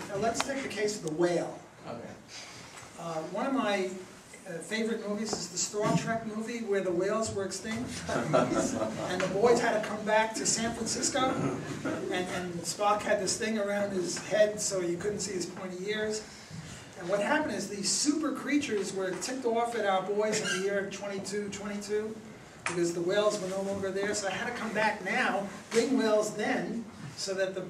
Now let's take the case of the whale. Okay. One of my favorite movies is the Star Trek movie where the whales were extinct. And the boys had to come back to San Francisco. And Spock had this thing around his head so you couldn't see his pointy ears. And what happened is these super creatures were ticked off at our boys in the year 2222 because the whales were no longer there. So I had to come back now, bring whales then, so that the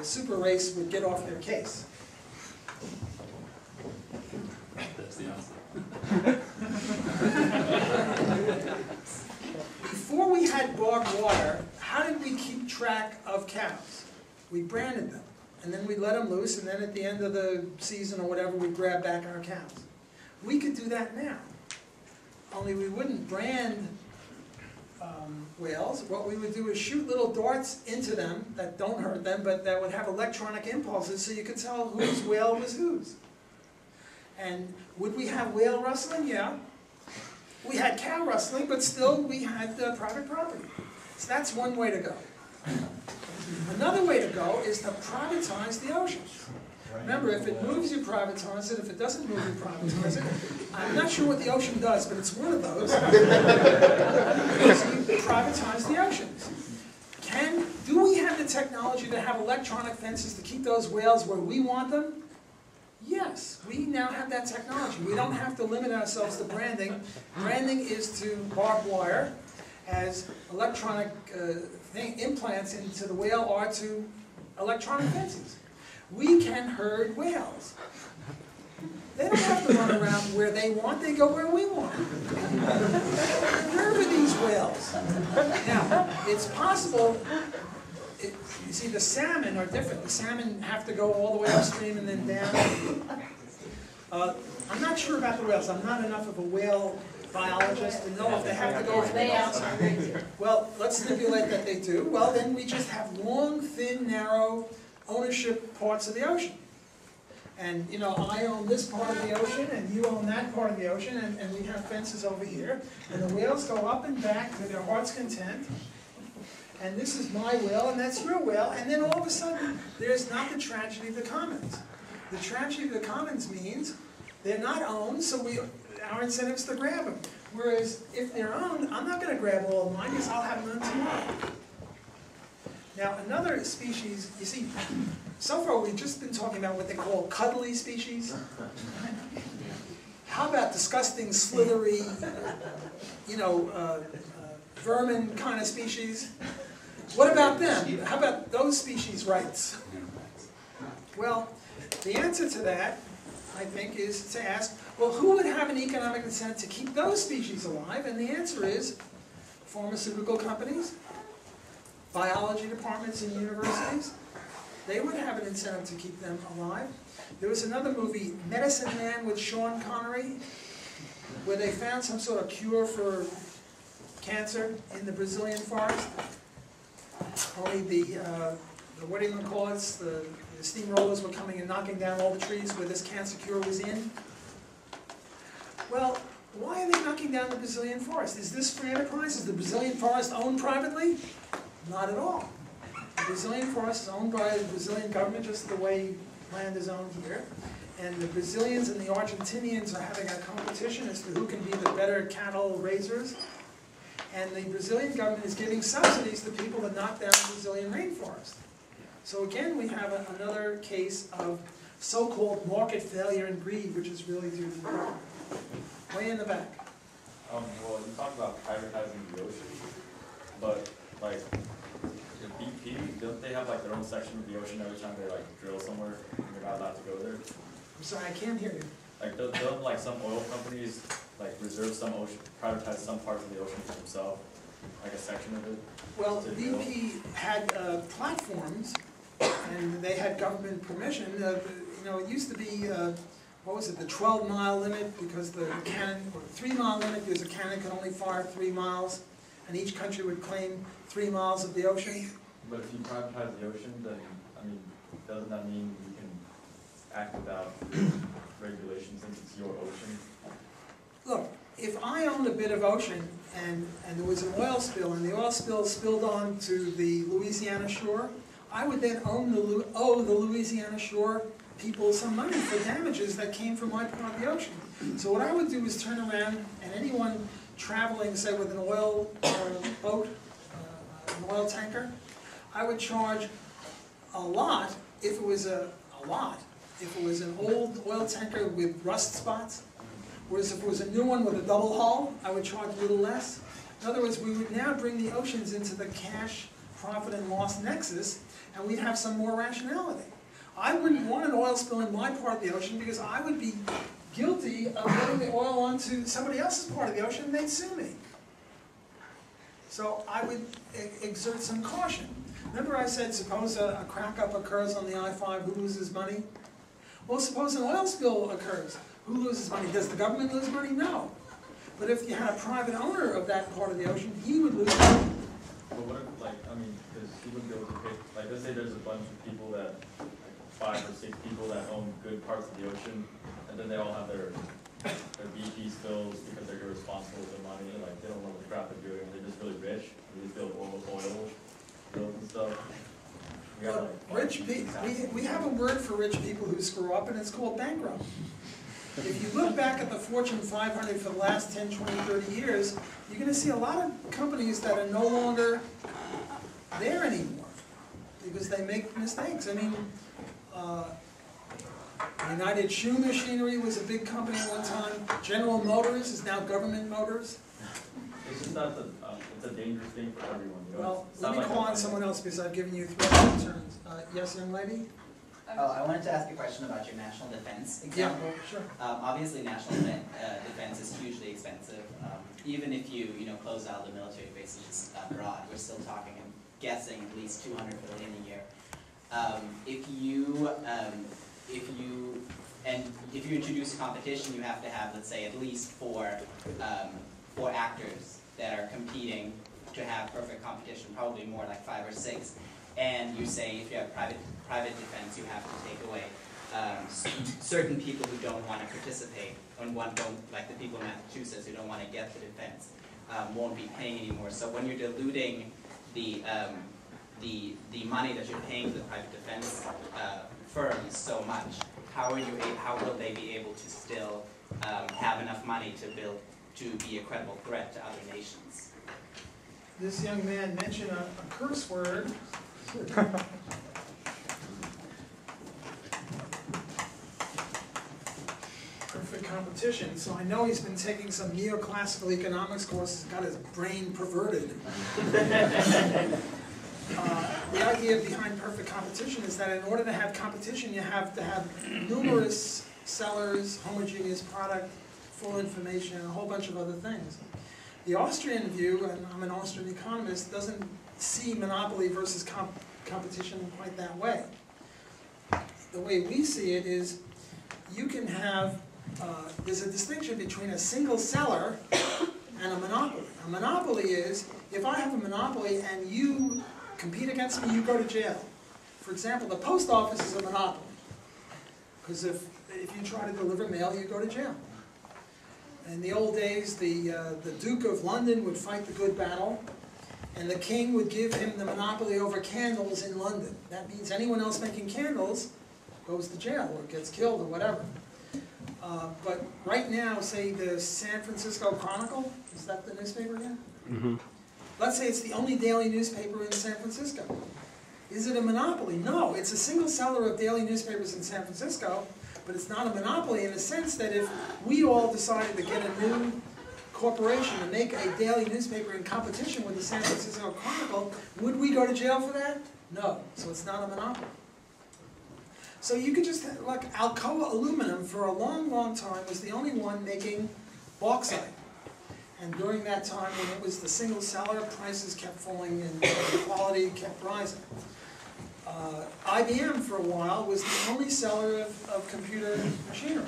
super race would get off their case. That's the answer. Before we had barbed wire, how did we keep track of cows? We branded them, and then we let them loose, and then at the end of the season or whatever, we grab back our cows. We could do that now, only we wouldn't brand whales. What we would do is shoot little darts into them that don't hurt them, but that would have electronic impulses so you could tell whose whale was whose. And would we have whale rustling? Yeah. We had cow rustling, but still we had private property. So that's one way to go. Another way to go is to privatize the ocean. Remember, if it moves, you privatize it. If it doesn't move, you privatize it. I'm not sure what the ocean does, but it's one of those. So you privatize the oceans. Do we have the technology to have electronic fences to keep those whales where we want them? Yes, we now have that technology. We don't have to limit ourselves to branding. Branding is to barbed wire, as electronic implants into the whale are to electronic fences. We can herd whales. They don't have to run around where they want, they go where we want. Where are these whales? Now, it's possible, you see the salmon are different. The salmon have to go all the way upstream and then down. I'm not sure about the whales. I'm not enough of a whale biologist to know if they have to go from the outside. Well, let's stipulate that they do. Well, then we just have long, thin, narrow ownership parts of the ocean. And, you know, I own this part of the ocean, and you own that part of the ocean, and we have fences over here. And the whales go up and back to their heart's content. And this is my whale, and that's your whale. And then all of a sudden, there's not the tragedy of the commons. The tragedy of the commons means they're not owned, so our incentive is to grab them. Whereas if they're owned, I'm not going to grab all of mine because I'll have none tomorrow. Now, another species, you see, so far we've just been talking about what they call cuddly species. How about disgusting, slithery, you know, vermin kind of species? What about them? How about those species' rights? Well, the answer to that, I think, is to ask, well, who would have an economic incentive to keep those species alive? And the answer is pharmaceutical companies, biology departments in universities. They would have an incentive to keep them alive. There was another movie, Medicine Man, with Sean Connery, where they found some sort of cure for cancer in the Brazilian forest. Only the what do you want to call it? The steamrollers were coming and knocking down all the trees where this cancer cure was in. Well, why are they knocking down the Brazilian forest? Is this free enterprise? Is the Brazilian forest owned privately? Not at all. The Brazilian forest is owned by the Brazilian government, just the way land is owned here. And the Brazilians and the Argentinians are having a competition as to who can be the better cattle raisers. And the Brazilian government is giving subsidies to people to knock down the Brazilian rainforest. So again, we have another case of so-called market failure and greed, which is really due to the government. Way in the back. Well, you talk about privatizing the ocean, but like BP, don't they have like their own section of the ocean every time they like drill somewhere and you're not allowed to go there? I'm sorry, I can't hear you. Like don't like some oil companies like reserve some ocean, privatize some parts of the ocean for themselves, like a section of it? Well, BP had platforms, and they had government permission. You know, it used to be, what was it, the 12-mile limit, because the cannon, or 3-mile limit, because a cannon could only fire 3 miles, and each country would claim 3 miles of the ocean. But if you privatize the ocean, then, I mean, doesn't that mean you can act without regulations since it's your ocean? Look, if I owned a bit of ocean and there was an oil spill and the oil spill spilled onto the Louisiana shore, I would then owe the Louisiana Shore people some money for damages that came from my part of the ocean. So what I would do is turn around, and anyone traveling, say, with an oil boat, an oil tanker, I would charge a lot if it was if it was an old oil tanker with rust spots. Whereas if it was a new one with a double hull, I would charge a little less. In other words, we would now bring the oceans into the cash, profit, and loss nexus, and we'd have some more rationality. I wouldn't want an oil spill in my part of the ocean because I would be guilty of getting the oil onto somebody else's part of the ocean and they'd sue me. So I would exert some caution. Remember I said, suppose a crack-up occurs on the I-5, who loses money? Well, suppose an oil spill occurs. Who loses money? Does the government lose money? No. But if you had a private owner of that part of the ocean, he would lose money. But what if, like, I mean, because he wouldn't be able to pay, like, let's say there's a bunch of people that, like 5 or 6 people that own good parts of the ocean, and then they all have their BP spills because they're irresponsible with their money, like, they don't know what the crap they're doing, they're just really rich, they just build oil spills and stuff. We got, like, Rich people, we have a word for rich people who screw up, and it's called bankrupt. If you look back at the Fortune 500 for the last 10, 20, 30 years, you're going to see a lot of companies that are no longer there anymore because they make mistakes. I mean, United Shoe Machinery was a big company at one time. General Motors is now Government Motors. It's just not the, it's a dangerous thing for everyone. You know? Well, It's let not me like call on someone else because I've given you 3 turns. Yes, young lady? Oh, I wanted to ask a question about your national defense example. Yeah, sure. Obviously, national defense is hugely expensive. Even if you close out the military bases abroad, we're still talking, I'm guessing, at least 200 billion a year. If you introduce a competition, you have to have, let's say, at least four actors that are competing to have perfect competition, probably more like 5 or 6. And you say if you have private defense, you have to take away certain people who don't want to participate, and like the people in Massachusetts who don't want to get the defense, won't be paying anymore. So when you're diluting the money that you're paying to the private defense firms so much, how will they be able to still have enough money to be a credible threat to other nations? This young man mentioned a curse word. Perfect competition. So I know he's been taking some neoclassical economics courses, got his brain perverted. The idea behind perfect competition is that in order to have competition, you have to have numerous sellers, homogeneous product, full information, and a whole bunch of other things. The Austrian view, and I'm an Austrian economist, doesn't see monopoly versus competition quite that way. The way we see it is you can have, there's a distinction between a single seller and a monopoly. A monopoly is, if I have a monopoly and you compete against me, you go to jail. For example, the post office is a monopoly. Because if you try to deliver mail, you go to jail. In the old days, the Duke of London would fight the good battle, and the king would give him the monopoly over candles in London. That means anyone else making candles goes to jail or gets killed or whatever. But right now, say the San Francisco Chronicle, is that the newspaper again? Mm-hmm. Let's say it's the only daily newspaper in San Francisco. Is it a monopoly? No, it's a single seller of daily newspapers in San Francisco, but it's not a monopoly in the sense that if we all decided to get a new corporation to make a daily newspaper in competition with the San Francisco Chronicle, would we go to jail for that? No, so it's not a monopoly. So you could just, like Alcoa Aluminum for a long, long time was the only one making bauxite. And during that time when it was the single seller, prices kept falling and the quality kept rising. IBM for a while was the only seller of computer machinery,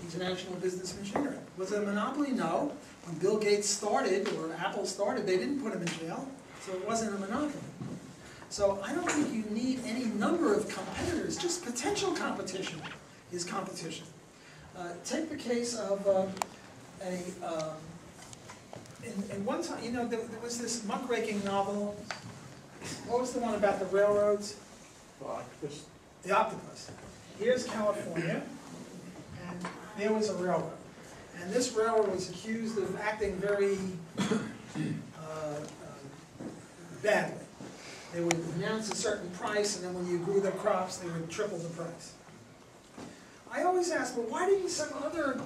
international business machinery. Was it a monopoly? No. When Bill Gates started, or Apple started, they didn't put him in jail, so it wasn't a monopoly. So I don't think you need any number of competitors, just potential competition is competition. Take the case of in one time, there was this muckraking novel What was the one about the railroads? The octopus. Here's California, and there was a railroad. And this railroad was accused of acting very badly. They would announce a certain price, and then when you grew their crops, they would triple the price. I always ask, well, why didn't some other